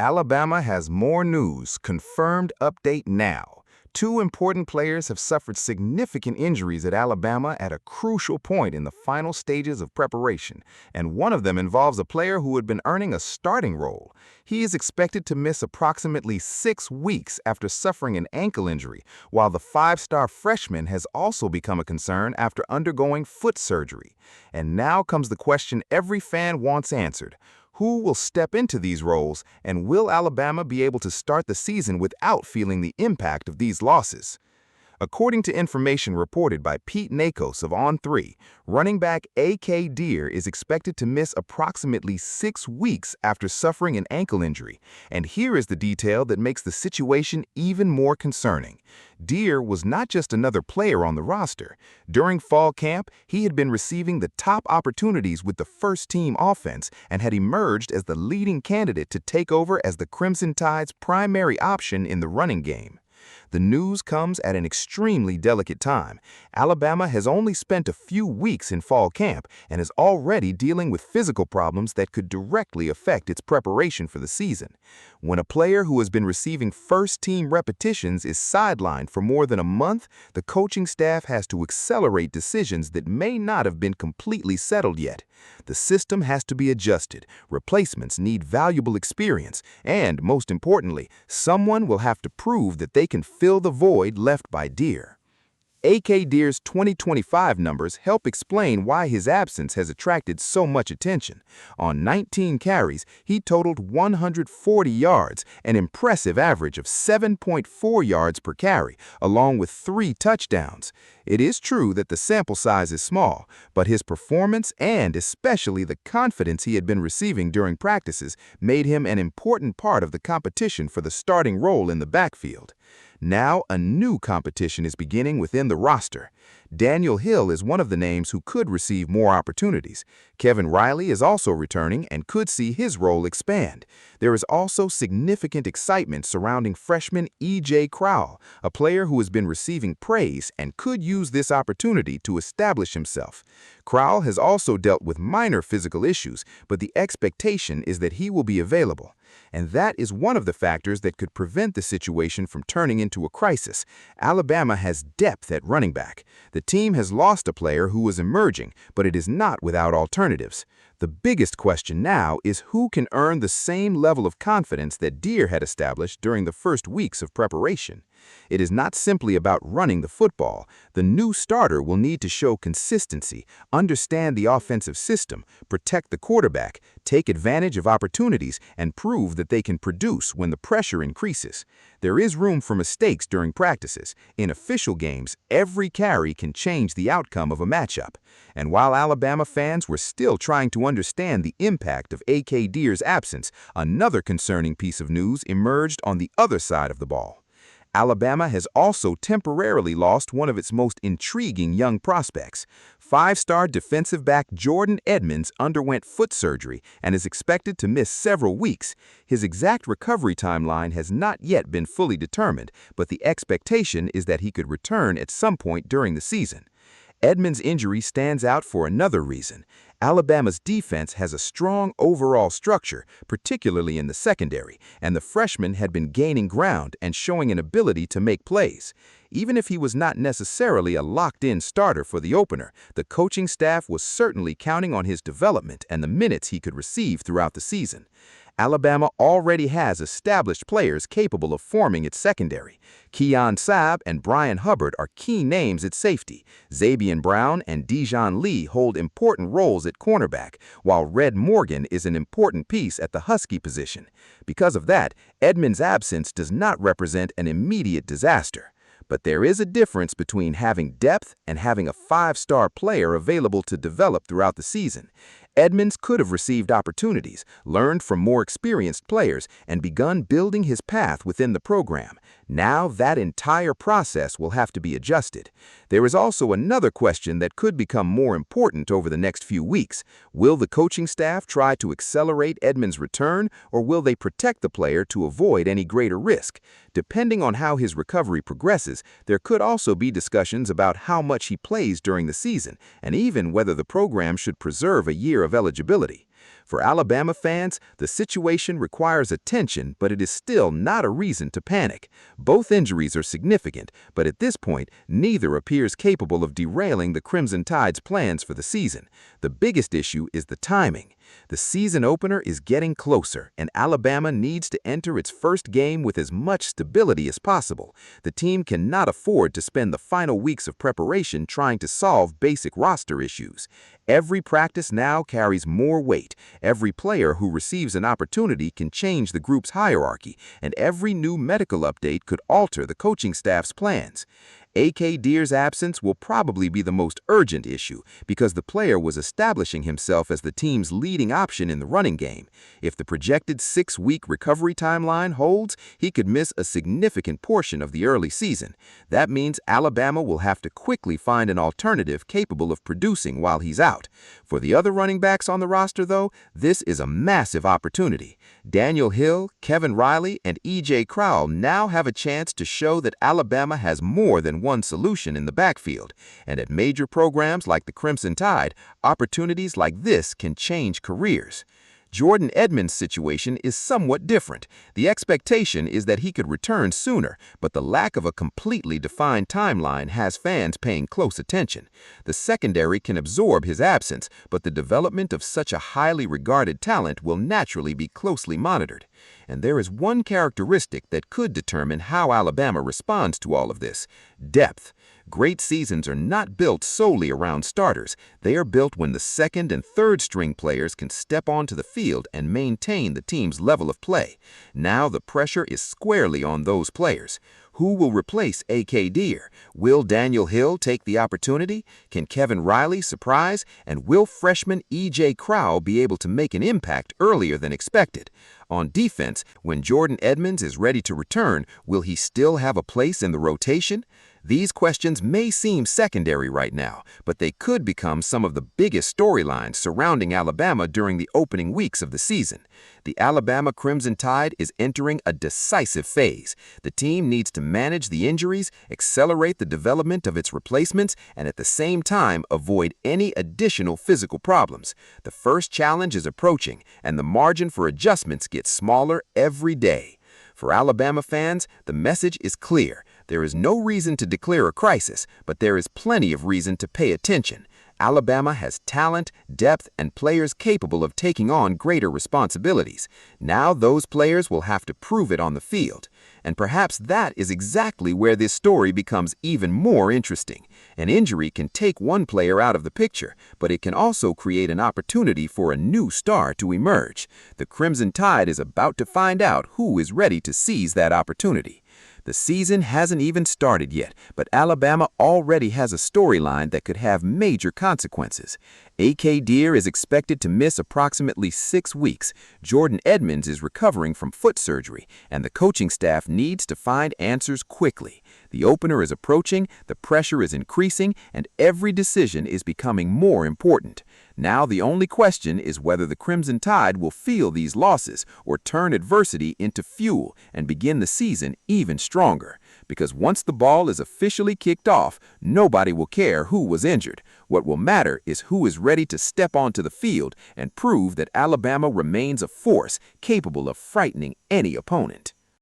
Alabama has more news. Confirmed update now. Two important players have suffered significant injuries at Alabama at a crucial point in the final stages of preparation, and one of them involves a player who had been earning a starting role. He is expected to miss approximately 6 weeks after suffering an ankle injury, while the five-star freshman has also become a concern after undergoing foot surgery. And now comes the question every fan wants answered. Who will step into these roles, and will Alabama be able to start the season without feeling the impact of these losses? According to information reported by Pete Nakos of On3, running back A.K. Deere is expected to miss approximately 6 weeks after suffering an ankle injury, and here is the detail that makes the situation even more concerning. Deere was not just another player on the roster. During fall camp, he had been receiving the top opportunities with the first-team offense and had emerged as the leading candidate to take over as the Crimson Tide's primary option in the running game. The news comes at an extremely delicate time. Alabama has only spent a few weeks in fall camp and is already dealing with physical problems that could directly affect its preparation for the season. When a player who has been receiving first-team repetitions is sidelined for more than a month, the coaching staff has to accelerate decisions that may not have been completely settled yet. The system has to be adjusted, replacements need valuable experience, and, most importantly, someone will have to prove that they can fill the void left by Deere. A.K. Deere's 2025 numbers help explain why his absence has attracted so much attention. On 19 carries, he totaled 140 yards, an impressive average of 7.4 yards per carry, along with 3 touchdowns. It is true that the sample size is small, but his performance and especially the confidence he had been receiving during practices made him an important part of the competition for the starting role in the backfield. Now, a new competition is beginning within the roster. Daniel Hill is one of the names who could receive more opportunities. Kevin Riley is also returning and could see his role expand. There is also significant excitement surrounding freshman E.J. Crowell, a player who has been receiving praise and could use this opportunity to establish himself. Crowell has also dealt with minor physical issues, but the expectation is that he will be available. And that is one of the factors that could prevent the situation from turning into a crisis. Alabama has depth at running back. The team has lost a player who was emerging, but it is not without alternatives. The biggest question now is who can earn the same level of confidence that Deere had established during the first weeks of preparation. It is not simply about running the football. The new starter will need to show consistency, understand the offensive system, protect the quarterback, take advantage of opportunities, and prove that they can produce when the pressure increases. There is room for mistakes during practices. In official games, every carry can change the outcome of a matchup. And while Alabama fans were still trying to understand the impact of A.K. Deere's absence, another concerning piece of news emerged on the other side of the ball. Alabama has also temporarily lost one of its most intriguing young prospects. Five-star defensive back Jorden Edmonds underwent foot surgery and is expected to miss several weeks. His exact recovery timeline has not yet been fully determined, but the expectation is that he could return at some point during the season. Edmonds' injury stands out for another reason. Alabama's defense has a strong overall structure, particularly in the secondary, and the freshman had been gaining ground and showing an ability to make plays. Even if he was not necessarily a locked-in starter for the opener, the coaching staff was certainly counting on his development and the minutes he could receive throughout the season. Alabama already has established players capable of forming its secondary. Keon Sabb and Brian Hubbard are key names at safety. Zabian Brown and Dijon Lee hold important roles at cornerback, while Red Morgan is an important piece at the Husky position. Because of that, Edmonds' absence does not represent an immediate disaster. But there is a difference between having depth and having a five-star player available to develop throughout the season. Edmonds could have received opportunities, learned from more experienced players, and begun building his path within the program. Now that entire process will have to be adjusted. There is also another question that could become more important over the next few weeks. Will the coaching staff try to accelerate Edmonds' return, or will they protect the player to avoid any greater risk? Depending on how his recovery progresses, there could also be discussions about how much he plays during the season, and even whether the program should preserve a year of eligibility. For Alabama fans, the situation requires attention, but it is still not a reason to panic. Both injuries are significant, but at this point, neither appears capable of derailing the Crimson Tide's plans for the season. The biggest issue is the timing. The season opener is getting closer, and Alabama needs to enter its first game with as much stability as possible. The team cannot afford to spend the final weeks of preparation trying to solve basic roster issues. Every practice now carries more weight. Every player who receives an opportunity can change the group's hierarchy, and every new medical update could alter the coaching staff's plans. A.K. Deer's absence will probably be the most urgent issue because the player was establishing himself as the team's leading option in the running game. If the projected 6-week recovery timeline holds, he could miss a significant portion of the early season. That means Alabama will have to quickly find an alternative capable of producing while he's out. For the other running backs on the roster, though, this is a massive opportunity. Daniel Hill, Kevin Riley, and E.J. Crowell now have a chance to show that Alabama has more than one solution in the backfield, and at major programs like the Crimson Tide, opportunities like this can change careers. Jorden Edmonds' situation is somewhat different. The expectation is that he could return sooner, but the lack of a completely defined timeline has fans paying close attention. The secondary can absorb his absence, but the development of such a highly regarded talent will naturally be closely monitored. And there is one characteristic that could determine how Alabama responds to all of this: depth. Great seasons are not built solely around starters. They are built when the second and third string players can step onto the field and maintain the team's level of play. Now the pressure is squarely on those players. Who will replace A.K. Deer? Will Daniel Hill take the opportunity? Can Kevin Riley surprise? And will freshman E.J. Crowell be able to make an impact earlier than expected? On defense, when Jorden Edmonds is ready to return, will he still have a place in the rotation? These questions may seem secondary right now, but they could become some of the biggest storylines surrounding Alabama during the opening weeks of the season. The Alabama Crimson Tide is entering a decisive phase. The team needs to manage the injuries, accelerate the development of its replacements, and at the same time avoid any additional physical problems. The first challenge is approaching, and the margin for adjustments gets smaller every day. For Alabama fans, the message is clear. There is no reason to declare a crisis, but there is plenty of reason to pay attention. Alabama has talent, depth, and players capable of taking on greater responsibilities. Now those players will have to prove it on the field. And perhaps that is exactly where this story becomes even more interesting. An injury can take one player out of the picture, but it can also create an opportunity for a new star to emerge. The Crimson Tide is about to find out who is ready to seize that opportunity. The season hasn't even started yet, but Alabama already has a storyline that could have major consequences. A.K. Deer is expected to miss approximately 6 weeks. Jorden Edmonds is recovering from foot surgery, and the coaching staff needs to find answers quickly. The opener is approaching, the pressure is increasing, and every decision is becoming more important. Now the only question is whether the Crimson Tide will feel these losses or turn adversity into fuel and begin the season even stronger. Because once the ball is officially kicked off, nobody will care who was injured. What will matter is who is ready to step onto the field and prove that Alabama remains a force capable of frightening any opponent.